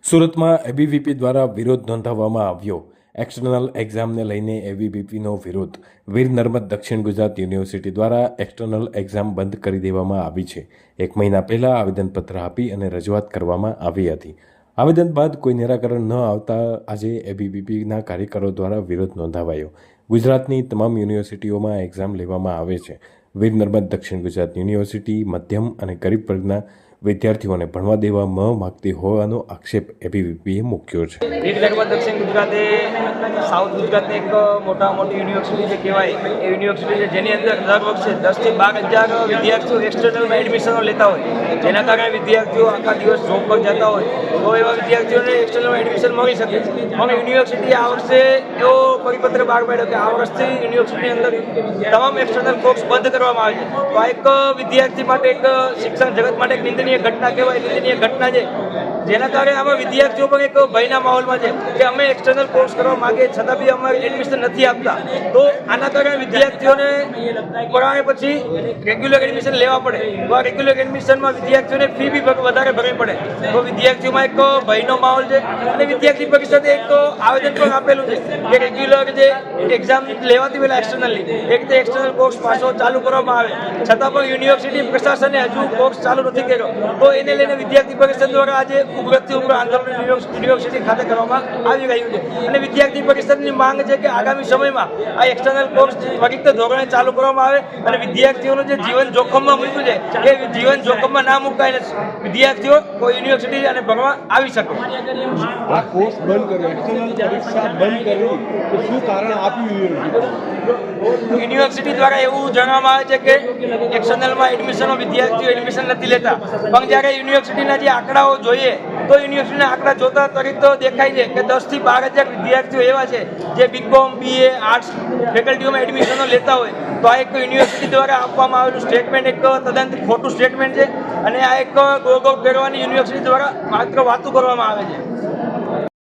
સુરતમાં એબીવીપી દ્વારા વિરોધ નોંધાવવામાં આવ્યો. એક્સટર્નલ એક્ઝામને લઈને એબીવીપીનો વિરોધ. વીર નર્મદ દક્ષિણ ગુજરાત યુનિવર્સિટી દ્વારા એક્સટર્નલ એક્ઝામ બંધ કરી દેવામાં આવી છે. 1 મહિના પહેલા આવેદનપત્ર આપી અને રજૂઆત કરવામાં આવી હતી. આવેદન બાદ કોઈ નિરાકરણ ન આવતા આજે એબીવીપીના કાર્યકરો દ્વારા વિરોધ નોંધાવાયો. ગુજરાતની તમામ યુનિવર્સિટીઓમાં એક્ઝામ લેવામાં આવે છે. વીર નર્મદ દક્ષિણ ગુજરાત યુનિવર્સિટી મધ્યમ અને ગરીબ વર્ગના વિદ્યાર્થીઓને ભણવા દેવા ન માગતી હોવાનો આક્ષેપ એબીવીપીએ મૂક્યો છે. વીર નર્મદ દક્ષિણ ગુજરાત એ સાઉથ ગુજરાતની એક મોટી યુનિવર્સિટી જે કહેવાય એ યુનિવર્સિટી છે, જેની અંદર દર વર્ષે 10 થી 12 હજાર વિદ્યાર્થીઓ એક્સટર્નલમાં એડમિશનો લેતા હોય, જેના કારણે વિદ્યાર્થીઓ આખા દિવસ જોબ પર જતા હોય તો એવા વિદ્યાર્થીઓને એક્સટર્નલમાં એડમિશન મળી શકે છે. પણ યુનિવર્સિટી આ વર્ષે એવો પરિપત્ર બહાર પાડ્યો કે આ વર્ષથી યુનિવર્સિટીની અંદર તમામ એક્સટર્નલ કોર્સ બંધ કરવામાં આવે છે. તો આ એક વિદ્યાર્થી માટે, એક શિક્ષણ જગત માટે એક નિંદનીય ઘટના કહેવાય, નિંદનીય ઘટના છે, જેના કારણે આમાં વિદ્યાર્થીઓ પણ એક ભયના માહોલમાં છે કે અમે એક્સટર્નલ કોર્સ કરવા માંગીએ છતાં બી અમારે એડમિશન નથી આપતા. તો આના કારણે વિદ્યાર્થીઓને પરાણે પછી રેગ્યુલર એડમિશન લેવા પડે. તો આ રેગ્યુલર એડમિશનમાં વિદ્યાર્થીઓને ફી બી વધારે ભરવી પડે. તો વિદ્યાર્થીઓમાં એક ભયનો માહોલ છે અને વિદ્યાર્થી પરિષદે એક આવેદન પણ આપેલું છે કે રેગ્યુલર જે એક્ઝામ લેવાતી પહેલા એક્સટર્નલની એક રીતે એક્સટર્નલ કોર્સ પાછો ચાલુ કરવામાં આવે, છતાં પણ યુનિવર્સિટી પ્રશાસને હજુ કોર્સ ચાલુ નથી કર્યો. તો એને લઈને વિદ્યાર્થી પરિષદ દ્વારા આજે ઉગ્રથી ઉગ્ર આંદોલન યુનિવર્સિટી ખાતે કરવામાં આવી રહ્યું છે. અને વિદ્યાર્થી પરિષદની માંગ છે કે આગામી સમયમાં આ એક્સટર્નલ કોર્સ ત્વરિત ધોરણે ચાલુ કરવામાં આવે અને વિદ્યાર્થીઓનું જે જીવન જોખમમાં મૂક્યું છે એ જીવન જોખમમાં ના મુકાય અને વિદ્યાર્થીઓ કોઈ યુનિવર્સિટી અને ભણવા આવી શકે. આ કોર્સ બંધ કર્યો, એક્સટર્નલ પરીક્ષા બંધ કરી, તો શું કારણ આપ્યું યુનિવર્સિટી દ્વારા એવું જણાવવામાં આવે છે કે એક્સટર્નલમાં એડમિશનો વિદ્યાર્થીઓ એડમિશન નથી લેતા. પણ જ્યારે યુનિવર્સિટીના જે આંકડાઓ જોઈએ તો યુનિવર્સિટીના આંકડા જોતા તરીકે તો દેખાય છે કે 10 થી 12 હજાર વિદ્યાર્થીઓ એવા છે જે બીકોમ, બીએ, આર્ટ્સ ફેકલ્ટીઓમાં એડમિશનો લેતા હોય. તો આ એક યુનિવર્સિટી દ્વારા આપવામાં આવેલું સ્ટેટમેન્ટ એક તદ્દન ખોટું સ્ટેટમેન્ટ છે અને આ એક ગોળ ગોળ ફેરવાની યુનિવર્સિટી દ્વારા માત્ર વાતો કરવામાં આવે છે.